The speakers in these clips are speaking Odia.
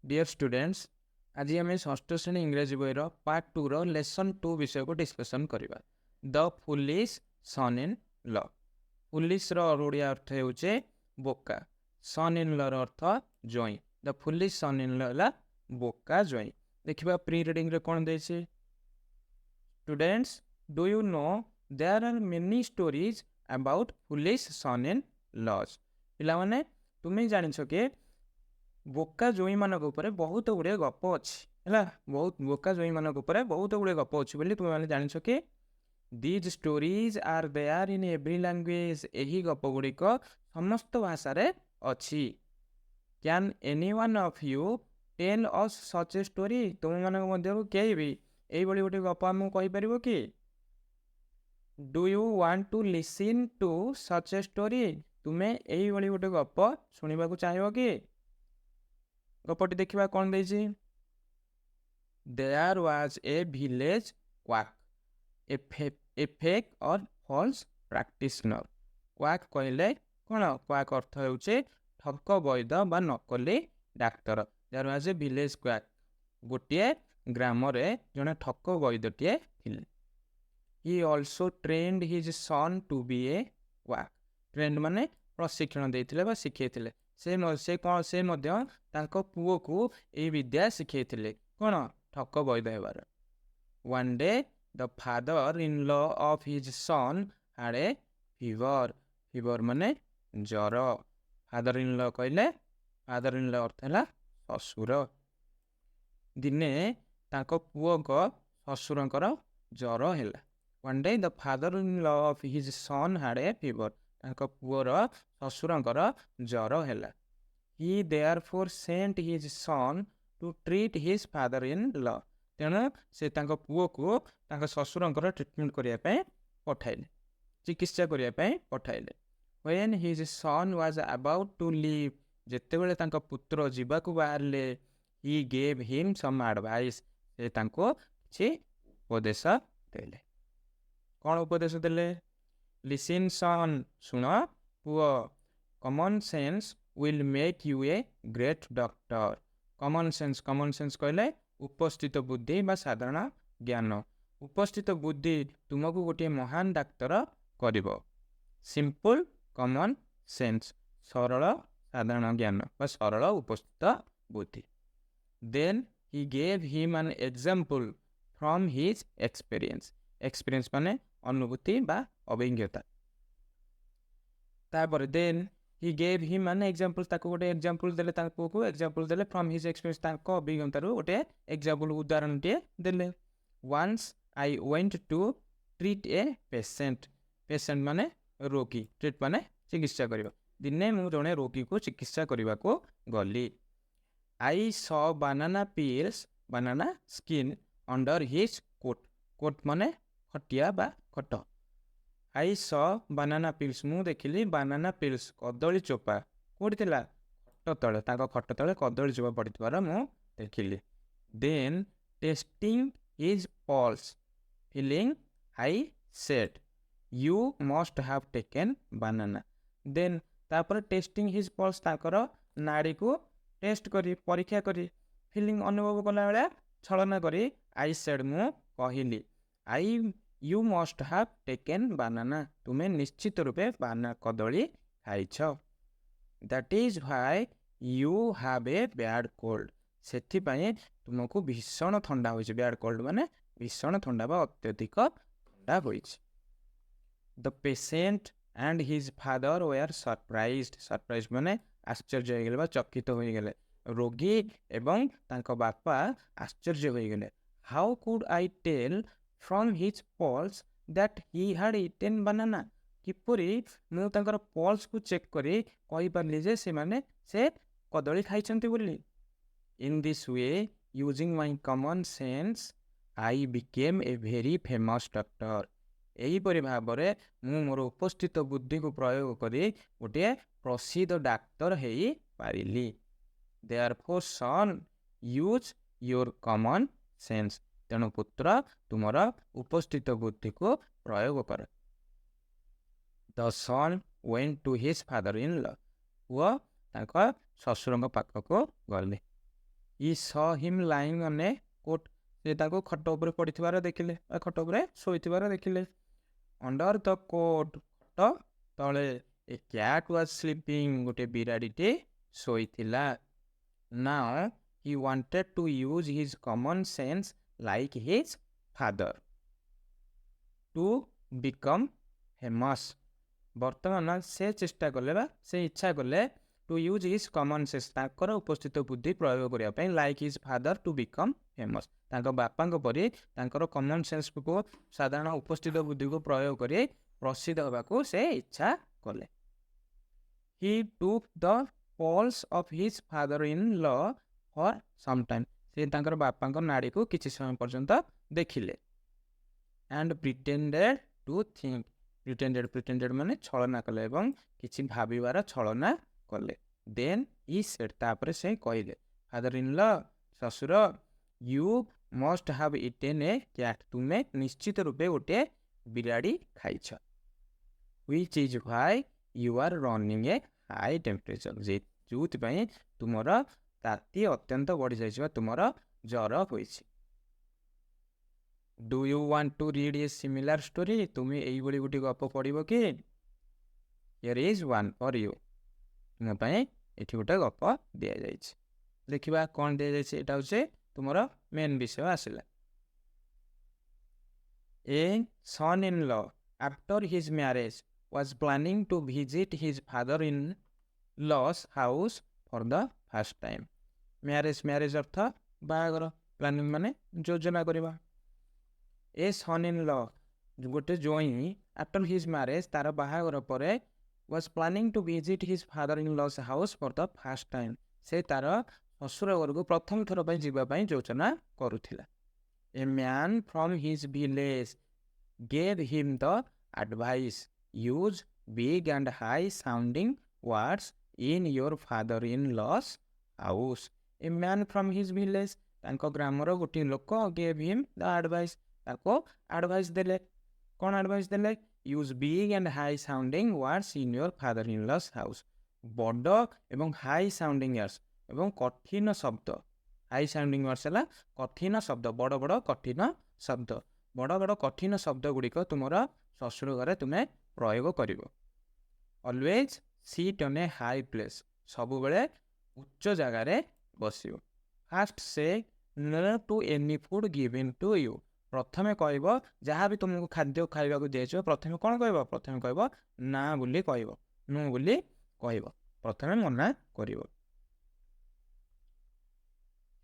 डियर स्टूडेंट्स, आज आम षष्ठ श्रेणी इंग्रेजी बही पार्ट 2 रो लेसन 2 विषय को डिस्कसन करवा। द फुलिश सन इन ल। फुलिश रो ओडिया अर्थ होचे बोका, सन इन ल रो अर्थ जोई। द फुलिश सन इन ल बोका जोई। देखिबा प्री रीडिंग रे कोन देछि। Students, do you know there are many stories about foolish son in laws. पिला माने तुमे जानिछो के बोका जोई मानक उपरे बहुत गुड़े गप अच्छी है। बहुत बोका जोई मानक उपरे बहुत गुड़े गप अच्छी बोली तुम मैंने जानिछ कि these stories are there in every language. यही गप गुड़िक समस्त भाषा रे अच्छी। Can any one of you tell us such a story. तुम मानक मध्य कई भी यही गोटे गप आमको कहि परिबो कि? Do you want to listen to such a story. तुम्हें यही गोटे गप शुणा चाहिए कि? गपटी देखिबा कौन देछि। There was a village quack, a fake or false practitioner. Quack कहले कौन? क्वाक अर्थ होचे ठक वैद बा नकली डाक्तर। There was a village quack, गोटे ग्राम रे जने ठक वैद्यटे थिले। He also trained his son to be a quack. Trained माने प्रशिक्षण देइथिले बा सिखेइथिले। से कौन से पुओ को ये विद्या शिखेइथिले कौन? ठक वैद हेबार। One day the father in law of his son had a fever. Fever माने जर। फादर इन लॉ कहले, फादर इन लॉ अर्थ है ससुर। दिने ताको पुओ को ससुरंकर जर हैला। One day the father in law of his son had a fever. ताको पुओर ससुरंकर जर हैला। He therefore sent his son to treat his father-in-law. तेणु से तांको पुओ को तांको ससुरंकर ट्रीटमेंट करिया पे पठाइले, चिकित्सा करिया पे पठाइले। When his son was about to leave, जेतेबेले तांको पुत्र जीवाकु बाहरले, he gave him some advice. से तांको छि उपदेश देले। कौन उपदेश देले? Listen son, सुन पुओ, common sense will make you a great doctor. common sense कहले उपस्थित बुद्धि बा साधारण ज्ञान। उपस्थित बुद्धि तुमको गोटे महान डाक्तर करिवो। सिंपल कॉमन सेंस, सरल साधारण ज्ञान बा सरल उपस्थित बुद्धि। Then he gave him an example from his experience. Experience माने अनुभूति बा अभिज्ञता। तापर then he gave him an example, ताको गोटे एग्जांपल देले, ताको को एग्जांपल देले फ्रॉम हिज एक्सपीरियंस, ताको अभिज्ञता रो गोटे एग्जांपल उदाहरण टे देले। once I went to treat a patient. patient माने रोगी, treat माने चिकित्सा करिबा। दिने मु जने रोगी को चिकित्सा करिबा को गली। I saw banana peels, banana skin under his coat. coat माने खटिया बा खट। I saw banana peels, मु देखिली banana peels कदली चोपा कोठी थिला? खट तळे, ताको खट तळे कदली चोपा पड़ितबार मु देखिली। Then testing his pulse, feeling I said, you must have taken banana. Then तापर testing his pulse, ताकर नाड़ी को टेस्ट करी परीक्षा करी feeling अनुभव कला बेला छलना करी I said, मु कहिली you must have taken banana. तुम्हें निश्चित रूपे banana Kadali खाइछ। That is why you have a bad cold. सेथि पई तुमको भीषण ठंडा होइछ। bad cold माने भीषण ठंडा बा अत्यधिक ठंडा होइछ। The patient and his father were surprised. surprised माने आश्चर्य हो गेले बा चकित हो गेले। रोगी एवं तांको बापा आश्चर्य हो गेले। How could I tell from his pulse that he had eaten banana? किपरि मु तांकर पल्स को चेक करी कहि परली जे से माने से कदली खाइछंती बोली। In this way, using my common sense, I became a very famous doctor. एही परि भाबरे मु मोर उपस्थित बुद्धि को प्रयोग करी गोटे प्रसिद्ध doctor hay पारिली। Therefore son, use your common sense. तेणु पुत्र तुमर उपस्थित बुद्धि को प्रयोग कर। The son went to his father-in-law. वो ताको ससुरंग पाख को गले। ହି saw him lying on a cot, ସେ ତାକୁ ଖଟ ଉପରେ ପଡ଼ିଥିବାର ଦେଖିଲେ ବା ଖଟ ଉପରେ ଶୋଇଥିବାର ଦେଖିଲେ। ଅଣ୍ଡର ଦ କୋଟ୍, ଖଟ ତଳେ, ଏ କ୍ୟାଟ୍ ୱାଜ୍ ସ୍ଲିପିଂ, ଗୋଟେ ବିରାଡ଼ିଟେ ଶୋଇଥିଲା। Now he wanted to use his common sense like his father to become famous. ବର୍ତ୍ତମାନ ସେ ଚେଷ୍ଟା କଲେ ବା ସେ ଇଚ୍ଛା କଲେ to use his common sense, ତାଙ୍କର ଉପସ୍ଥିତ ବୁଦ୍ଧି ପ୍ରୟୋଗ କରିବା ପାଇଁ, like his father to become famous, ତାଙ୍କ ବାପାଙ୍କ ପରି ତାଙ୍କର କମନ୍ ସେନ୍ସକୁ, ସାଧାରଣ ଉପସ୍ଥିତ ବୁଦ୍ଧିକୁ ପ୍ରୟୋଗ କରି ପ୍ରସିଦ୍ଧ ହେବାକୁ ସେ ଇଚ୍ଛା କଲେ। He took the pulse of his father in law for some time, ସେ ତାଙ୍କର ବାପାଙ୍କ ନାଡ଼ିକୁ କିଛି ସମୟ ପର୍ଯ୍ୟନ୍ତ ଦେଖିଲେ। And pretended to think, pretended ମାନେ ଛଳନା କଲେ ଏବଂ କିଛି ଭାବିବାର ଛଳନା କଲେ। ଦେନ୍ ହି ସେଡ୍, ତାପରେ ସେ କହିଲେ, ଫାଦର ଇନ୍ ଲ, ଶ୍ୱଶୁର, you must have eaten a cat, ତୁମେ ନିଶ୍ଚିତ ରୂପେ ଗୋଟେ ବିରାଡ଼ି ଖାଇଛ। Which is why you are running a high temperature, ଯେଉଁଥିପାଇଁ ତୁମର ତାତି ଅତ୍ୟନ୍ତ ବଢ଼ିଯାଇଛି ବା ତୁମର ଜ୍ୱର ହୋଇଛି। Do you want to read a similar story, ତୁମେ ଏଇଭଳି ଗୋଟେ ଗପ ପଢ଼ିବ କି? Here is one for you, ତୁମ ପାଇଁ ଏଠି ଗୋଟେ ଗପ ଦିଆଯାଇଛି। ଦେଖିବା କ'ଣ ଦିଆଯାଇଛି। ଏଇଟା ହେଉଛି ତୁମର ମେନ୍ ବିଷୟ ଆସିଲା। A son in law after his marriage was planning to visit his father in law's house for the first time. Marriage ଅର୍ଥ ବାହାଘର, ପ୍ଲାନିଂ ମାନେ ଯୋଜନା କରିବା। ଏ ସନ୍ ଇନ୍ ଲ, ଗୋଟେ ଜ୍ୱାଇଁ, ଆଫ୍ଟର ହିଜ୍ ମ୍ୟାରେଜ୍, ତାର ବାହାଘର ପରେ, was planning to visit his father in law's house for the first time, ସେ ତାର ଶ୍ୱଶୁର ଘରକୁ ପ୍ରଥମ ଥର ପାଇଁ ଯିବା ପାଇଁ ଯୋଜନା କରୁଥିଲା। A man from his village gave him the advice, use big and high sounding words in your father in law's house. A man from his village, ତାଙ୍କ ଗ୍ରାମର ଗୋଟିଏ ଲୋକ, ଗେଭ୍ ହିମ୍ ଦ ଆଡଭାଇସ୍, ତାକୁ ଆଡଭାଇସ୍ ଦେଲେ। କ'ଣ ଆଡଭାଇସ୍ ଦେଲେ? Use big and high sounding words in your father in law's house, ବଡ଼ ଏବଂ ହାଇ ସାଉଣ୍ଡିଂ ୱାର୍ଡସ୍ ଏବଂ କଠିନ ଶବ୍ଦ। ହାଇ ସାଉଣ୍ଡିଂ ୱାର୍ଡସ୍ ହେଲା କଠିନ ଶବ୍ଦ, ବଡ଼ ବଡ଼ କଠିନ ଶବ୍ଦ। ବଡ଼ ବଡ଼ କଠିନ ଶବ୍ଦ ଗୁଡ଼ିକ ତୁମର ଶ୍ୱଶୁର ଘରେ ତୁମେ ପ୍ରୟୋଗ କରିବ। Always sit on a high place, ସବୁବେଳେ ଉଚ୍ଚ ଜାଗାରେ ବସିବ। First say no to any food given to you, ପ୍ରଥମେ କହିବ ଯାହା ବି ତୁମକୁ ଖାଦ୍ୟ ଖାଇବାକୁ ଦିଆଯିବ, ପ୍ରଥମେ କ'ଣ କହିବ? ପ୍ରଥମେ କହିବ ନା ବୋଲି କହିବ, ନୋ ବୋଲି କହିବ, ପ୍ରଥମେ ମନା କରିବ।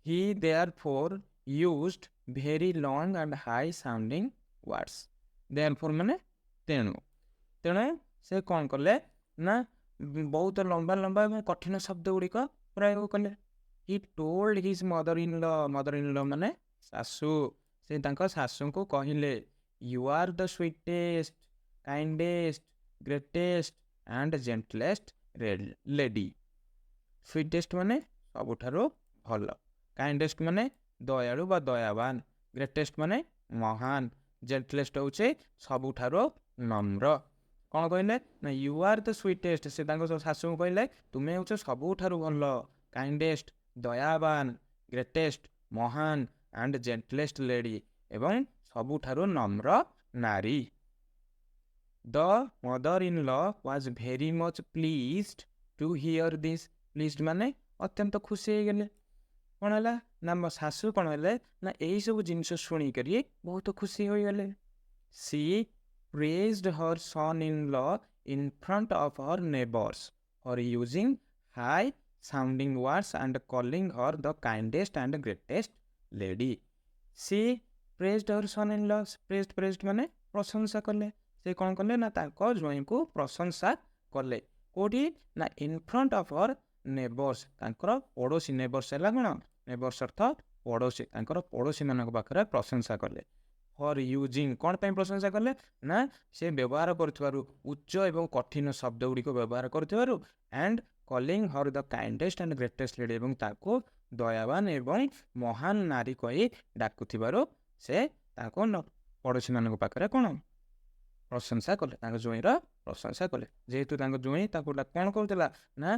He therefore used very long and high sounding words, therefore ମାନେ ତେଣୁ, ତେଣୁ ସେ କ'ଣ କଲେ ନା ବହୁତ ଲମ୍ବା ଲମ୍ବା ଏବଂ କଠିନ ଶବ୍ଦ ଗୁଡ଼ିକ ପ୍ରୟୋଗ କଲେ। He told his mother in law ମାନେ ଶାଶୁ, ସେ ତାଙ୍କ ଶାଶୁଙ୍କୁ କହିଲେ, you are the sweetest, kindest, greatest and gentlest lady. Sweetest ମାନେ ସବୁଠାରୁ ଭଲ, କାଇଣ୍ଡେଷ୍ଟ ମାନେ ଦୟାଳୁ ବା ଦୟାବାନ, ଗ୍ରେଟେଷ୍ଟ ମାନେ ମହାନ, ଜେଣ୍ଟଲେଷ୍ଟ ହେଉଛି ସବୁଠାରୁ ନମ୍ର। କ'ଣ କହିଲେ ନା ୟୁ ଆର୍ ଦ ସୁଇଟେଷ୍ଟ, ସେ ତାଙ୍କ ଶାଶୁଙ୍କୁ କହିଲେ ତୁମେ ହେଉଛ ସବୁଠାରୁ ଭଲ, କାଇଣ୍ଡେଷ୍ଟ ଦୟାବାନ, ଗ୍ରେଟେଷ୍ଟ ମହାନ, ଆଣ୍ଡ ଜେଣ୍ଟଲେଷ୍ଟ ଲେଡି ଏବଂ ସବୁଠାରୁ ନମ୍ର ନାରୀ। The mother in law was very much pleased to hear this, pleased ମାନେ ଅତ୍ୟନ୍ତ ଖୁସି ହେଇଗଲେ। କ'ଣ ହେଲା ନା ମୋ ଶାଶୁ କ'ଣ ହେଲେ ନା ଏଇସବୁ ଜିନିଷ ଶୁଣିକରି ବହୁତ ଖୁସି ହୋଇଗଲେ। She praised her son in law in front of her neighbours for using high sounding words and calling her the kindest and greatest lady. She praised her son in law, praised ମାନେ ପ୍ରଶଂସା କଲେ। ସେ କ'ଣ କଲେ ନା ତାଙ୍କ ଜ୍ୱାଇଁଙ୍କୁ ପ୍ରଶଂସା କଲେ। କେଉଁଠି ନା in front of her neighbours, ତାଙ୍କର ପଡ଼ୋଶୀ। ନେବର୍ସ ହେଲା କ'ଣ? ନେବର୍ସ ଅର୍ଥ ପଡ଼ୋଶୀ, ତାଙ୍କର ପଡ଼ୋଶୀମାନଙ୍କ ପାଖରେ ପ୍ରଶଂସା କଲେ। ଫର୍ ୟୁଜିଂ, କ'ଣ ପାଇଁ ପ୍ରଶଂସା କଲେ ନା ସେ ବ୍ୟବହାର କରୁଥିବାରୁ, ଉଚ୍ଚ ଏବଂ କଠିନ ଶବ୍ଦ ଗୁଡ଼ିକ ବ୍ୟବହାର କରୁଥିବାରୁ, and calling her the kindest and greatest lady, ଏବଂ ତାକୁ ଦୟାବାନ ଏବଂ ମହାନ ନାରୀ କହି ଡାକୁଥିବାରୁ ସେ ତାଙ୍କ ପଡ଼ୋଶୀମାନଙ୍କ ପାଖରେ କ'ଣ ପ୍ରଶଂସା କଲେ, ତାଙ୍କ ଜ୍ୱାଇଁର ପ୍ରଶଂସା କଲେ। ଯେହେତୁ ତାଙ୍କ ଜ୍ୱାଇଁ ତାକୁ କ'ଣ କରୁଥିଲା ନା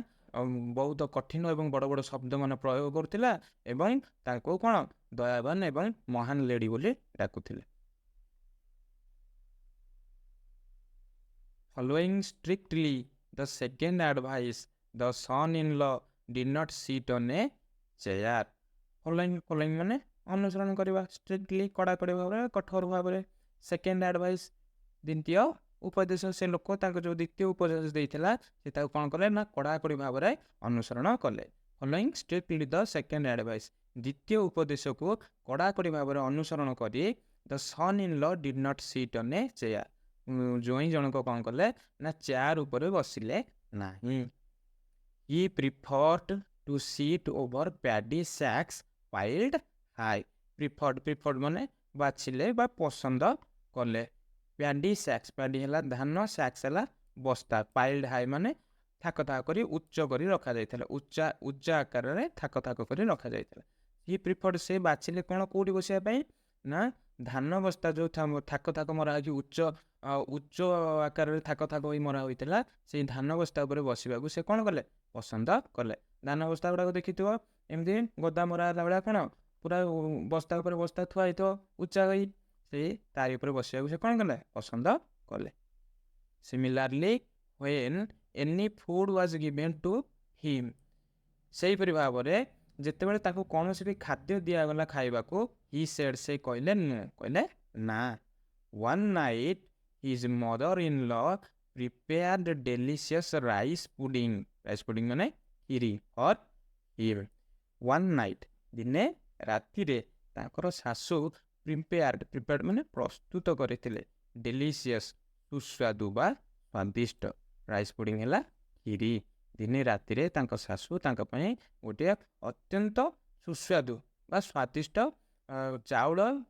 ବହୁତ କଠିନ ଏବଂ ବଡ଼ ବଡ଼ ଶବ୍ଦ ମାନେ ପ୍ରୟୋଗ କରୁଥିଲା ଏବଂ ତାଙ୍କୁ କ'ଣ ଦୟାବାନ ଏବଂ ମହାନ ଲେଡି ବୋଲି ଡାକୁଥିଲେ। Following strictly the second advice, the son-in-law did not sit on a chair. Following ମାନେ ଅନୁସରଣ କରିବା, strictly କଡ଼ାକଡ଼ି ଭାବରେ, କଠୋର ଭାବରେ। ସେକେଣ୍ଡ ଆଡଭାଇସ୍, ଦ୍ୱିତୀୟ ଉପଦେଶ, ସେ ଲୋକ ତାଙ୍କୁ ଯେଉଁ ଦ୍ୱିତୀୟ ଉପଦେଶ ଦେଇଥିଲା ସେ ତାକୁ କ'ଣ କଲେ ନା କଡ଼ାକଡ଼ି ଭାବରେ ଅନୁସରଣ କଲେ। Following strictly the second advice, ଦ୍ୱିତୀୟ ଉପଦେଶକୁ କଡ଼ାକଡ଼ି ଭାବରେ ଅନୁସରଣ କରି the son-in-law did not sit on a chair, ଜ୍ୱାଇଁ ଜଣକ କ'ଣ କଲେ ନା ଚେୟାର ଉପରେ ବସିଲେ ନାହିଁ। He preferred to sit over paddy sacks piled high. preferred ମାନେ ବାଛିଲେ ବା ପସନ୍ଦ କଲେ। ପ୍ୟାଡି ସ୍ୟାକ୍ସ, ପ୍ୟାଡି ହେଲା ଧାନ, ସ୍ୟାକ୍ସ ହେଲା ବସ୍ତା, ପାଇଲ୍ଡ ହାଇ ମାନେ ଥାକ ଥାକ କରି ଉଚ୍ଚ କରି ରଖାଯାଇଥିଲା, ଉଚ୍ଚ ଆକାରରେ ଥାକ ଥାକ କରି ରଖାଯାଇଥିଲା। ହି ପ୍ରିଫର୍ଡ, ସେ ବାଛିଲେ କ'ଣ କୋଉଠି ବସିବା ପାଇଁ ନା ଧାନ ବସ୍ତା ଯେଉଁ ଥାକ ଥାକ ମରା ହେଇକି ଉଚ୍ଚ ଆକାରରେ ଥାକ ଥାକ ହୋଇ ମରା ହୋଇଥିଲା, ସେଇ ଧାନ ବସ୍ତା ଉପରେ ବସିବାକୁ ସେ କ'ଣ କଲେ ପସନ୍ଦ କଲେ। ଧାନ ବସ୍ତା ଗୁଡ଼ାକ ଦେଖିଥିବ ଏମିତି ଗଦା ମରା ହେଲା ଭଳିଆ କ'ଣ ପୁରା ବସ୍ତା ଉପରେ ବସ୍ତା ଥୁଆ ହେଇଥିବ ଉଚ୍ଚା ହୋଇ, ସେଇ ତାରି ଉପରେ ବସିବାକୁ ସେ କ'ଣ କଲେ ପସନ୍ଦ କଲେ। Similarly, when any food was given to him, ସେହିପରି ଭାବରେ ଯେତେବେଳେ ତାକୁ କୌଣସି ବି ଖାଦ୍ୟ ଦିଆଗଲା ଖାଇବାକୁ, he said, ସେ କହିଲେ ନା। One night his mother-in-law prepared delicious rice pudding ମାନେ କ୍ଷୀରି for him. One night, ଦିନେ ରାତିରେ ତାଙ୍କର ଶାଶୁ prepared ମାନେ ପ୍ରସ୍ତୁତ କରିଥିଲେ delicious, ସୁସ୍ୱାଦୁ ବା ସ୍ୱାଦିଷ୍ଟ, ରାଇସ୍ ପୁଡିଂ ହେଲା କ୍ଷୀରି। ଦିନେ ରାତିରେ ତାଙ୍କ ଶାଶୁ ତାଙ୍କ ପାଇଁ ଗୋଟିଏ ଅତ୍ୟନ୍ତ ସୁସ୍ୱାଦୁ ବା ସ୍ୱାଦିଷ୍ଟ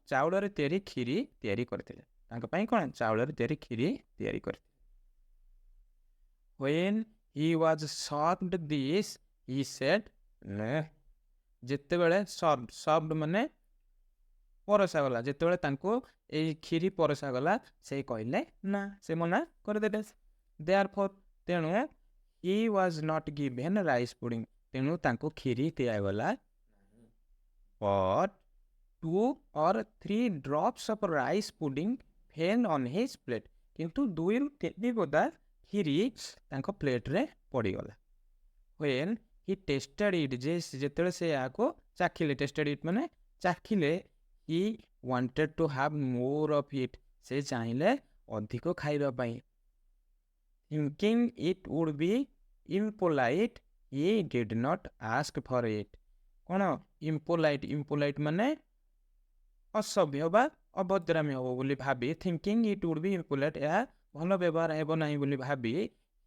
ଚାଉଳରେ ତିଆରି କ୍ଷୀରି ତିଆରି କରିଥିଲେ। ତାଙ୍କ ପାଇଁ କ'ଣ ଚାଉଳରେ ତିଆରି କ୍ଷୀରି ତିଆରି କରିଥିଲେ। When he was served this, he said, ଯେତେବେଳେ served ମାନେ ପରସାଗଲା, ଯେତେବେଳେ ତାଙ୍କୁ ଏଇ କ୍ଷୀରି ପରସାଗଲା ସେ କହିଲେ ନା, ସେ ମନା କରିଦେଲେ। Therefore, ତେଣୁ he was not given rice pudding, ତେଣୁ ତାଙ୍କୁ କ୍ଷୀରି ଦିଆଗଲା। But 2 or 3 drops of rice pudding fell on his plate, କିନ୍ତୁ 2ରୁ 3 ବୋଦା କ୍ଷୀରି ତାଙ୍କ ପ୍ଲେଟରେ ପଡ଼ିଗଲା। When he tasted it, ଯେତେବେଳେ ସେ ଏହାକୁ ଚାଖିଲେ, tasted it ମାନେ ଚାଖିଲେ, he wanted to have more of it, ସେ ଚାହିଁଲେ ଅଧିକ ଖାଇବା ପାଇଁ। Thinking it would be impolite, he did not ask for it. କ'ଣ impolite ମାନେ ଅସଭ୍ୟ ବା ଅଭଦ୍ରାମୀ ହେବ ବୋଲି ଭାବି, thinking it would be impolite, ଏହା ଭଲ ବ୍ୟବହାର ହେବ ନାହିଁ ବୋଲି ଭାବି,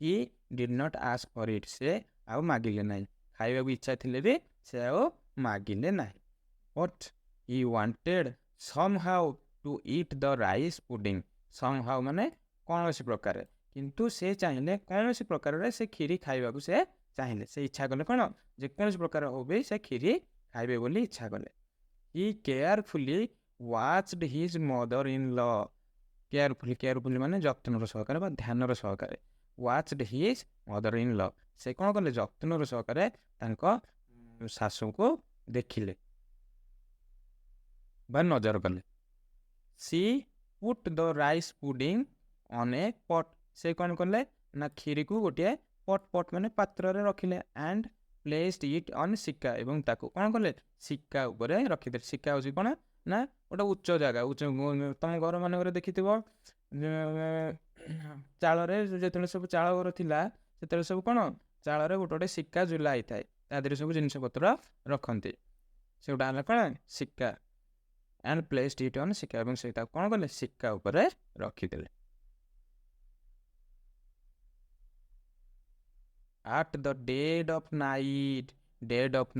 he did not ask for it, ସେ ଆଉ ମାଗିଲେ ନାହିଁ। ଖାଇବାକୁ ଇଚ୍ଛା ଥିଲେ ବି ସେ ଆଉ ମାଗିଲେ ନାହିଁ। But he wanted somehow to eat the rice pudding. Somehow ମାନେ କୌଣସି ପ୍ରକାରେ, କିନ୍ତୁ ସେ ଚାହିଁଲେ କୌଣସି ପ୍ରକାରରେ ସେ କ୍ଷୀରି ଖାଇବାକୁ ସେ ଚାହିଁଲେ, ସେ ଇଚ୍ଛା କଲେ କ'ଣ ଯେକୌଣସି ପ୍ରକାର ହଉ ବି ସେ କ୍ଷୀରି ଖାଇବେ ବୋଲି ଇଚ୍ଛା କଲେ। He carefully watched his mother-in-law. carefully ମାନେ ଯତ୍ନର ସହକାରେ ବା ଧ୍ୟାନର ସହକାରେ। watched his mother-in-law, ସେ କ'ଣ କଲେ ଯତ୍ନର ସହକାରେ ତାଙ୍କ ଶାଶୁଙ୍କୁ ଦେଖିଲେ ବା ନଜର କଲେ। She put the rice pudding on a pot, ସେ କ'ଣ କଲେ ନା କ୍ଷୀରିକୁ ଗୋଟିଏ ପଟ୍ ମାନେ ପାତ୍ରରେ ରଖିଲେ। and placed it on ଶିକା, ଏବଂ ତାକୁ କ'ଣ କଲେ ଶିକା ଉପରେ ରଖିଦେଲେ। ଶିକା ହେଉଛି କ'ଣ ନା ଗୋଟେ ଉଚ୍ଚ ଜାଗା, ତମ ଘର ମାନଙ୍କରେ ଦେଖିଥିବ ଚାଳରେ, ଯେତେବେଳେ ସବୁ ଚାଳ ଘର ଥିଲା ସେତେବେଳେ ସବୁ କ'ଣ ଚାଳରେ ଗୋଟେ ଶିକା ଝୁଲା ହେଇଥାଏ, ତା ଦେହରେ ସବୁ ଜିନିଷ ପତ୍ର ରଖନ୍ତି, ସେଗୁଡ଼ା ହେଲା କ'ଣ ଶିକା। and placed it on ଶିକା, ଏବଂ ସେଇଟା କ'ଣ କଲେ ଶିକା ଉପରେ ରଖିଦେଲେ। at the dead of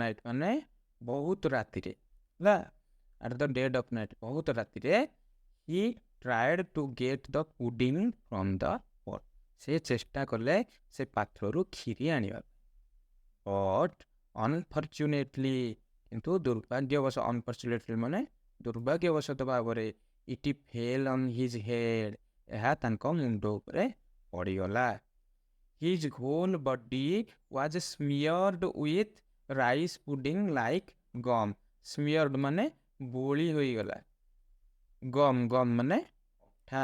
night ମାନେ ବହୁତ ରାତିରେ ହେଲା, at the dead of night ବହୁତ ରାତିରେ, he tried to get the pudding from the pot, ସେ ଚେଷ୍ଟା କଲେ ସେ ପାତ୍ରରୁ କ୍ଷୀରି ଆଣିବା। but unfortunately, କିନ୍ତୁ ଦୁର୍ଭାଗ୍ୟବଶ, unfortunately ମାନେ ଦୁର୍ଭାଗ୍ୟବଶତଃ ଭାବରେ, it fell on his head, ଏହା ତାଙ୍କ ମୁଣ୍ଡ ଉପରେ ପଡ଼ିଗଲା। His whole body was smeared with rice pudding like gum. Smeared ମାନେ ବୋଳି ହୋଇଗଲା, gum ମାନେ ଅଠା।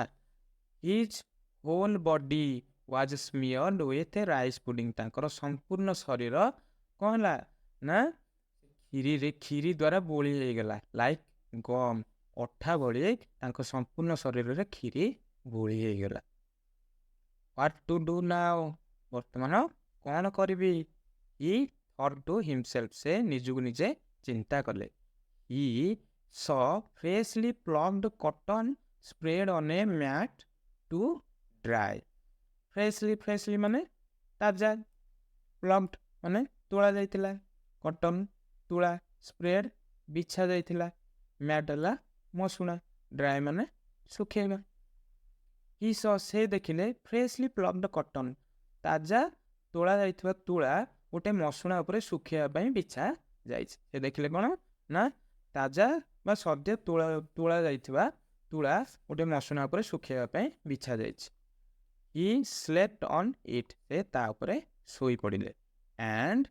His whole body was smeared with rice pudding. ତାଙ୍କର ସମ୍ପୂର୍ଣ୍ଣ ଶରୀର କ'ଣ ହେଲା ନା କ୍ଷୀରି ଦ୍ୱାରା ବୋଳି ହେଇଗଲା, ଲାଇକ୍ ଗମ୍, ଅଠା ଭଳି ତାଙ୍କ ସମ୍ପୂର୍ଣ୍ଣ ଶରୀରରେ କ୍ଷୀରି ବୋଳି ହେଇଗଲା। What to do now? ବର୍ତ୍ତମାନ କ'ଣ କରିବି? He thought to himself. ସେ ନିଜକୁ ନିଜେ ଚିନ୍ତା କଲେ। He saw freshly plucked cotton spread on a mat to dry. Freshly ମାନେ ତାଜା, plucked ମାନେ ତୋଳା ଯାଇଥିଲା, cotton ତୁଳା, spread ବିଛା ଯାଇଥିଲା, mat ହେଲା ମଶୁଣା, dry ମାନେ ଶୁଖେଇବା। He saw ସେ ଦେଖିଲେ freshly plucked cotton, ତାଜା ତୋଳା ଯାଇଥିବା ତୁଳା ଗୋଟେ ମଶୁଣା ଉପରେ ଶୁଖେଇବା ପାଇଁ ବିଛା ଯାଇଛି। ସେ ଦେଖିଲେ କ'ଣ ନା ତାଜା ବା ସଦ୍ୟ ତୋଳା ଯାଇଥିବା ତୁଳା ଗୋଟେ ମଶୁଣା ଉପରେ ଶୁଖେଇବା ପାଇଁ ବିଛା ଯାଇଛି। He slept on it. ସେ ତା ଉପରେ ଶୋଇ ପଡ଼ିଲେ। And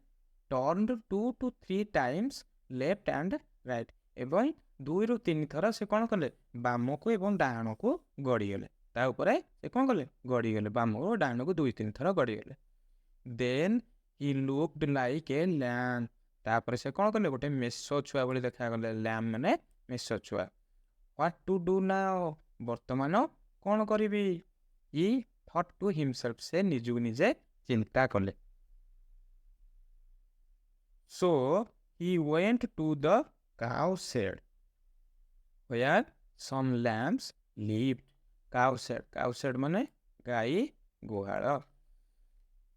turned 2 to 3 times left and right. ଏବଂ 2 ରୁ 3 ଥର ସେ କ'ଣ କଲେ? ବାମକୁ ଏବଂ ଡାହାଣକୁ ଗଡ଼ିଗଲେ। ତା ଉପରେ ସେ କ'ଣ କଲେ? ଗଡ଼ିଗଲେ, ବାମକୁ ଡାହାଣକୁ 2-3 ଥର ଗଡ଼ିଗଲେ। Then he looked like a lamb. ତାପରେ ସେ କ'ଣ କଲେ? ଗୋଟେ ମେଷ ଛୁଆ ଭଳି ଦେଖାଗଲେ। lamb ମାନେ ମେଷ ଛୁଆ। What to do now? ବର୍ତ୍ତମାନ କ'ଣ କରିବି? He thought to himself. ସେ ନିଜକୁ ନିଜେ ଚିନ୍ତା କଲେ। So he went to the cow shed where some lambs lived. Cow shed ମାନେ ଗାଈ ଗୁହାଳ।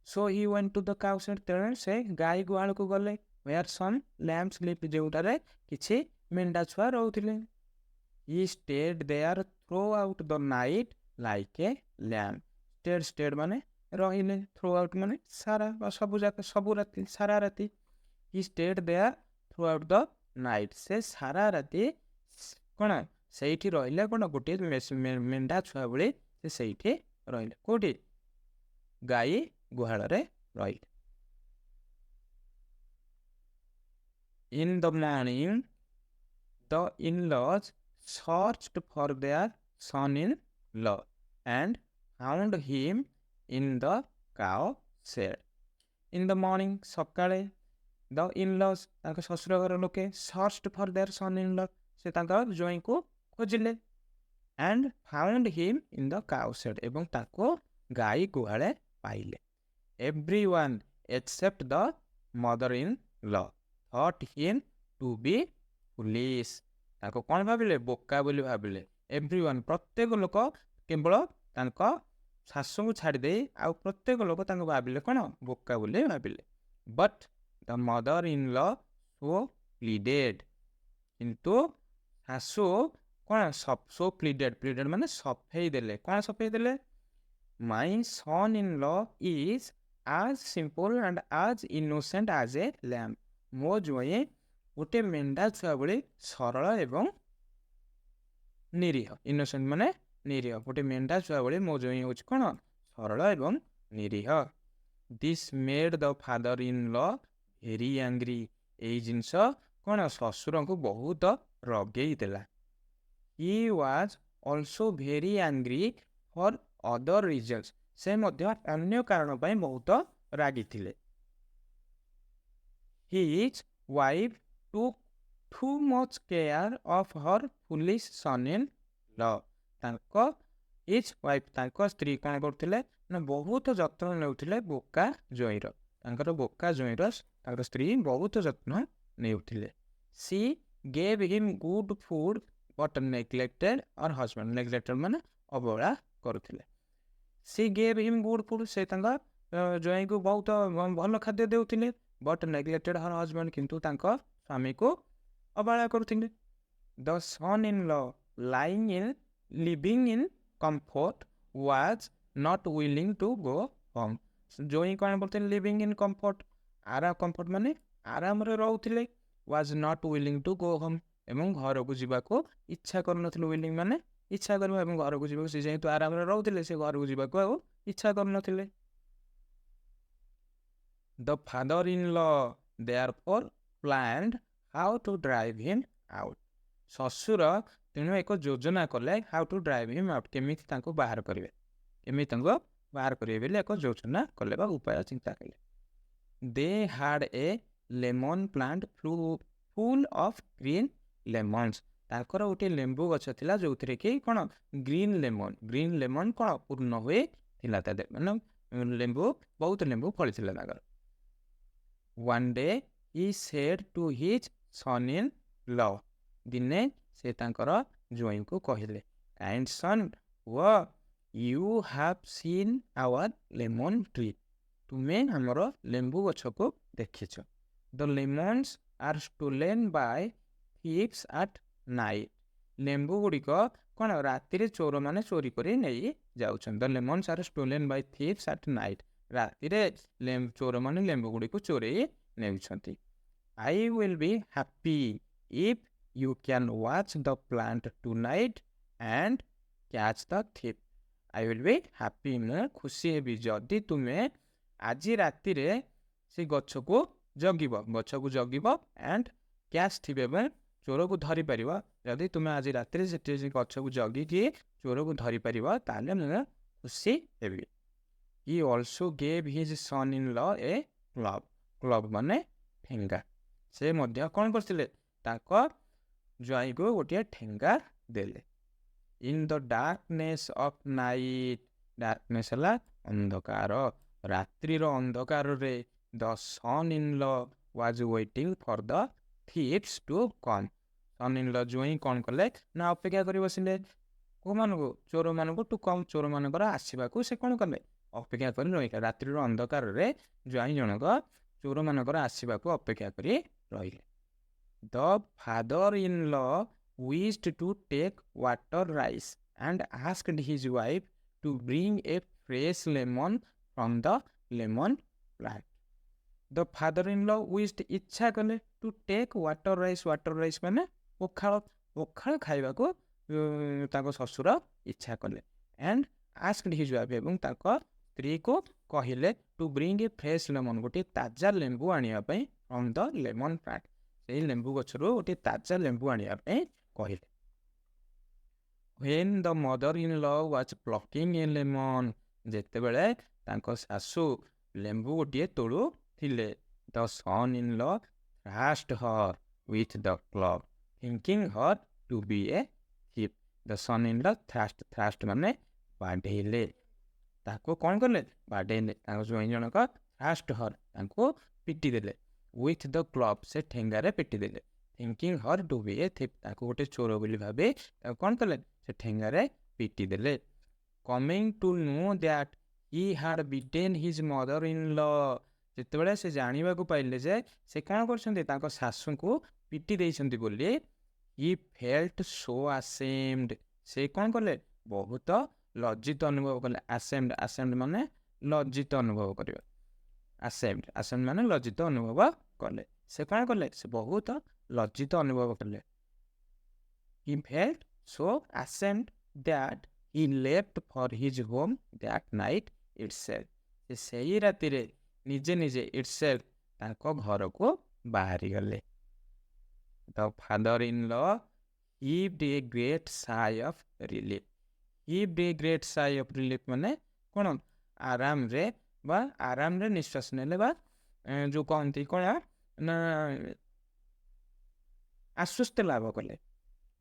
So he went to the cow shed. ତେଣୁ ସେ ଗାଈ ଗୁହାଳକୁ ଗଲେ। Where some lambs lived. ଯେଉଁଠାରେ କିଛି ମେଣ୍ଢା ଛୁଆ ରହୁଥିଲେ। He stayed there throughout the night like a lamb. Stayed ମାନେ ରହିଲେ, throughout ମାନେ ସାରା ବା ସବୁ ରାତି, ସାରା ରାତି। He stayed there throughout the night. ସେ ସାରା ରାତି କ'ଣ ସେଇଠି ରହିଲେ, କ'ଣ ଗୋଟିଏ ମେଣ୍ଢା ଛୁଆ ଭଳି ସେ ସେଇଠି ରହିଲେ। କୋଉଠି? ଗାଈ ଗୁହାଳରେ ରହିଲେ। In the morning, the in-laws searched for their son-in-law and found him in the cow shed. In the morning, ସକାଳେ, the in-laws ତାଙ୍କ ଶ୍ୱଶୁର ଘର ଲୋକେ searched for their son-in-law, ସେ ତାଙ୍କ ଜ୍ୱାଇଁଙ୍କୁ ଖୋଜିଲେ। And found him in the cow shed, ଏବଂ ତାକୁ ଗାଈ ଗୁହାଳେ ପାଇଲେ। Everyone except the mother-in-law thought him to be foolish. ତାଙ୍କୁ କ'ଣ ଭାବିଲେ? ବୋକା ବୋଲି ଭାବିଲେ। Everyone ପ୍ରତ୍ୟେକ ଲୋକ, କେବଳ ତାଙ୍କ ଶାଶୁଙ୍କୁ ଛାଡ଼ିଦେଇ ଆଉ ପ୍ରତ୍ୟେକ ଲୋକ ତାଙ୍କୁ ଭାବିଲେ କ'ଣ? ବୋକା ବୋଲି ଭାବିଲେ। But the mother-in-law so pleaded. କିନ୍ତୁ ଶାଶୁ କ'ଣ? so pleaded ମାନେ ସଫେଇ ଦେଲେ। କ'ଣ ସଫେଇ ଦେଲେ? My son-in-law is as simple and as innocent as a lamb. ମୋ ଜ୍ୱାଇଁ ଗୋଟେ ମେଣ୍ଢା ଛୁଆ ଭଳି ସରଳ ଏବଂ ନିରୀହ। innocent ମାନେ ନିରୀହ। ଗୋଟେ ମେଣ୍ଢା ଛୁଆ ଭଳି ମୋ ଜ୍ୱାଇଁ ହେଉଛି କ'ଣ? ସରଳ ଏବଂ ନିରୀହ। This made the father-in-law very angry. ଏଇ ଜିନିଷ କ'ଣ? ଶ୍ୱଶୁରଙ୍କୁ ବହୁତ ରଗେଇ ଦେଲା। He was also very angry for other reasons. ସେ ମଧ୍ୟ ଅନ୍ୟ କାରଣ ପାଇଁ ବହୁତ ରାଗିଥିଲେ। His wife took too much care of her foolish son-in-law. ତାଙ୍କ his wife, ତାଙ୍କ ସ୍ତ୍ରୀ କ'ଣ କରୁଥିଲେ ନା ବହୁତ ଯତ୍ନ ନେଉଥିଲେ ବୋକା ଜ୍ୱାଇଁର। ତାଙ୍କର ବୋକା ଜ୍ୱାଇଁର ତାଙ୍କର ସ୍ତ୍ରୀ ବହୁତ ଯତ୍ନ ନେଉଥିଲେ। She gave him good food but neglected her husband. Neglected ମାନେ ଅବହେଳା କରୁଥିଲେ। She gave him good food. ସେ ତାଙ୍କ ଜ୍ୱାଇଁକୁ ବହୁତ ଭଲ ଖାଦ୍ୟ ଦେଉଥିଲେ। But neglected her husband. କିନ୍ତୁ ତାଙ୍କ ସ୍ୱାମୀକୁ ଅବହେଳା କରୁଥିଲେ। The son-in-law living in comfort was not willing to go home. ଜ୍ୱାଇଁ କ'ଣ କରୁଥିଲେ? living in comfort, comfort ମାନେ ଆରାମରେ ରହୁଥିଲେ। was not willing to go home, ଏବଂ ଘରକୁ ଯିବାକୁ ଇଚ୍ଛା କରୁନଥିଲେ। willing ମାନେ ଇଚ୍ଛା କରିବା, ଏବଂ ଘରକୁ ଯିବାକୁ, ସେ ଯେହେତୁ ଆରାମରେ ରହୁଥିଲେ ସେ ଘରକୁ ଯିବାକୁ ଆଉ ଇଚ୍ଛା କରୁନଥିଲେ। The father-in-law therefore planned how to drive him out. ଶ୍ୱଶୁର ତେଣୁ ଏକ ଯୋଜନା କଲେ how to drive him out, କେମିତି ତାଙ୍କୁ ବାହାର କରିବେ, କେମିତି ତାଙ୍କୁ ବାହାର କରିବେ ବୋଲି ଏକ ଯୋଜନା କଲେ ବା ଉପାୟ ଚିନ୍ତା କଲେ। They had a lemon plant full of green lemons. ତାଙ୍କର ଗୋଟିଏ ଲେମ୍ବୁ ଗଛ ଥିଲା ଯୋଉଥିରେ କି କ'ଣ ଗ୍ରୀନ୍ ଲେମନ୍ କ'ଣ ପୂର୍ଣ୍ଣ ହୁଏ ଥିଲା ତା ଦେହରେ, ମାନେ ଲେମ୍ବୁ ବହୁତ ଲେମ୍ବୁ ଫଳିଥିଲା ତାଙ୍କର। One day he said to his son-in-law, ଦିନେ ସେ ତାଙ୍କର ଜ୍ୱାଇଁଙ୍କୁ କହିଲେ, and son, you have seen our lemon tree. ତୁମେ ଆମର ଲେମ୍ବୁ ଗଛକୁ ଦେଖିଛ। The lemons are stolen by thieves at night. ଲେମ୍ବୁ ଗୁଡ଼ିକ କ'ଣ ରାତିରେ ଚୋରମାନେ ଚୋରି କରି ନେଇ ଯାଉଛନ୍ତି। The lemons are stolen by thieves at night. ରାତିରେ ଚୋରମାନେ ଲେମ୍ବୁ ଗୁଡ଼ିକୁ ଚୋରେଇ ନେଉଛନ୍ତି। I will be happy if you can watch the plant tonight and catch the thief. I will be happy, ମୁଁ ଖୁସି ହେବି ଯଦି ତୁମେ ଆଜି ରାତିରେ ସେ ଗଛକୁ ଜଗିବ and catch thief, ଏବଂ ଚୋରକୁ ଧରିପାରିବ। ଯଦି ତୁମେ ଆଜି ରାତିରେ ସେଠି ସେ ଗଛକୁ ଜଗିକି ଚୋରକୁ ଧରିପାରିବ ତାହେଲେ ମୁଁ ଖୁସି ହେବି। He also gave his son-in-law a club ମାନେ ଠେଙ୍ଗା। ସେ ମଧ୍ୟ କ'ଣ କରିଥିଲେ, ତାଙ୍କ ଜ୍ୱାଇଁକୁ ଗୋଟିଏ ଠେଙ୍ଗା ଦେଲେ। In the darkness of night, darkness ହେଲା ଅନ୍ଧକାର, ରାତ୍ରିର ଅନ୍ଧକାରରେ the son-in-law was waiting for the thieves to come. son-in-law ଜ୍ୱାଇଁ କ'ଣ କଲେ ନା ଅପେକ୍ଷା କରି ବସିଲେ କୋଉମାନଙ୍କୁ, ଚୋରମାନଙ୍କୁ ଚୋରମାନଙ୍କର ଆସିବାକୁ ସେ କ'ଣ କଲେ, ଅପେକ୍ଷା କରି ରହିଲେ। ରାତ୍ରିର ଅନ୍ଧକାରରେ ଜ୍ୱାଇଁ ଜଣକ ଚୋରମାନଙ୍କର ଆସିବାକୁ ଅପେକ୍ଷା କରି ରହିଲେ। The father-in-law wished to take water rice and asked his wife to bring a fresh lemon from the lemon plant. The father-in-law wished, ଇଚ୍ଛା କଲେ, to take water rice ମାନେ ପଖାଳ ଖାଇବାକୁ ତାଙ୍କ ଶ୍ୱଶୁର ଇଚ୍ଛା କଲେ। and asked his wife, ଏବଂ ତାଙ୍କ ସ୍ତ୍ରୀକୁ କହିଲେ to bring a fresh lemon, ଗୋଟିଏ ତାଜା ଲେମ୍ବୁ ଆଣିବା ପାଇଁ from the lemon plant, ସେଇ ଲେମ୍ବୁ ଗଛରୁ ଗୋଟିଏ ତାଜା ଲେମ୍ବୁ ଆଣିବା ପାଇଁ କହିଲେ। When the mother-in-law was plucking a lemon, ଯେତେବେଳେ ତାଙ୍କ ଶାଶୁ ଲେମ୍ବୁ ଗୋଟିଏ ତୋଳୁଥିଲେ, the son-in-law thrashed her with the club, thinking her to be a thief. The son-in-law thrashed ମାନେ ବାଡ଼େଇଲେ, ତାକୁ କ'ଣ କଲେ, ବାଡ଼େଇଲେ। ତାଙ୍କ ଜ୍ୱାଇଁ ଜଣକ thrashed her, ତାଙ୍କୁ ପିଟି ଦେଲେ। with the club, ସେ ଠେଙ୍ଗାରେ ପିଟି ଦେଲେ। thinking her to be a thief, ତାକୁ ଗୋଟେ ଚୋର ବୋଲି ଭାବି ତାକୁ କ'ଣ କଲେ, ସେ ଠେଙ୍ଗାରେ ପିଟି ଦେଲେ। coming to know that he had beaten his mother-in-law, ଯେତେବେଳେ ସେ ଜାଣିବାକୁ ପାଇଲେ ଯେ ସେ କ'ଣ କରିଛନ୍ତି, ତାଙ୍କ ଶାଶୁଙ୍କୁ ପିଟି ଦେଇଛନ୍ତି ବୋଲି, he felt so ashamed, ସେ କ'ଣ କଲେ, ବହୁତ ଲଜ୍ଜିତ ଅନୁଭବ କଲେ। ashamed ମାନେ ଲଜ୍ଜିତ ଅନୁଭବ କରିବା, ashamed ମାନେ ଲଜ୍ଜିତ ଅନୁଭବ କଲେ। ସେ କ'ଣ କଲେ, ସେ ବହୁତ ଲଜ୍ଜିତ ଅନୁଭବ କଲେ। he felt so ashamed that he left for his home that night itself, ସେ ସେଇ ରାତିରେ ନିଜେ itself ତାଙ୍କ ଘରକୁ ବାହାରିଗଲେ। The father-in-law heaved a great sigh of relief. ମାନେ କ'ଣ, ଆରାମରେ ନିଶ୍ୱାସ ନେଲେ ବା ଯୋଉ କହନ୍ତି କ'ଣ ନା ଆଶ୍ୱସ୍ତି ଲାଭ କଲେ।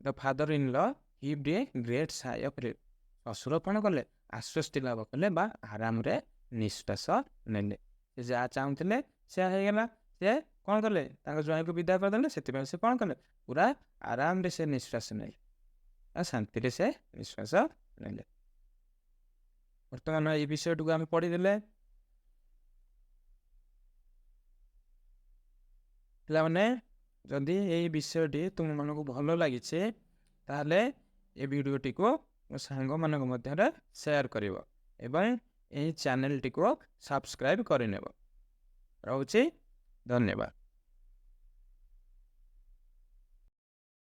The father-in-law heaved a great sigh of relief, ଶ୍ୱଶୁର କ'ଣ କଲେ, ଆଶ୍ୱସ୍ତି ଲାଭ କଲେ ବା ଆରାମରେ ନିଶ୍ୱାସ ନେଲେ। ସେ ଯାହା ଚାହୁଁଥିଲେ ସେୟା ହେଇଗଲା। ସେ କ'ଣ କଲେ, ତାଙ୍କ ଜ୍ୱାଇଁକୁ ବିଦା କରିଦେଲେ। ସେଥିପାଇଁ ସେ କ'ଣ କଲେ, ପୁରା ଆରାମରେ ସେ ନିଶ୍ୱାସ ନେଲେ, ଶାନ୍ତିରେ ସେ ନିଶ୍ୱାସ ନେଲେ। ବର୍ତ୍ତମାନ ଏଇ ବିଷୟଟିକୁ ଆମେ ପଢ଼ିଦେଲେ। ପିଲାମାନେ, ଯଦି ଏଇ ବିଷୟଟି ତୁମମାନଙ୍କୁ ଭଲ ଲାଗିଛି ତାହେଲେ ଏ ଭିଡ଼ିଓଟିକୁ ମୋ ସାଙ୍ଗମାନଙ୍କ ମଧ୍ୟରେ ସେୟାର କରିବ ଏବଂ ଏହି ଚ୍ୟାନେଲଟିକୁ ସବସ୍କ୍ରାଇବ୍ କରିନେବ। ରହୁଛି, ଧନ୍ୟବାଦ।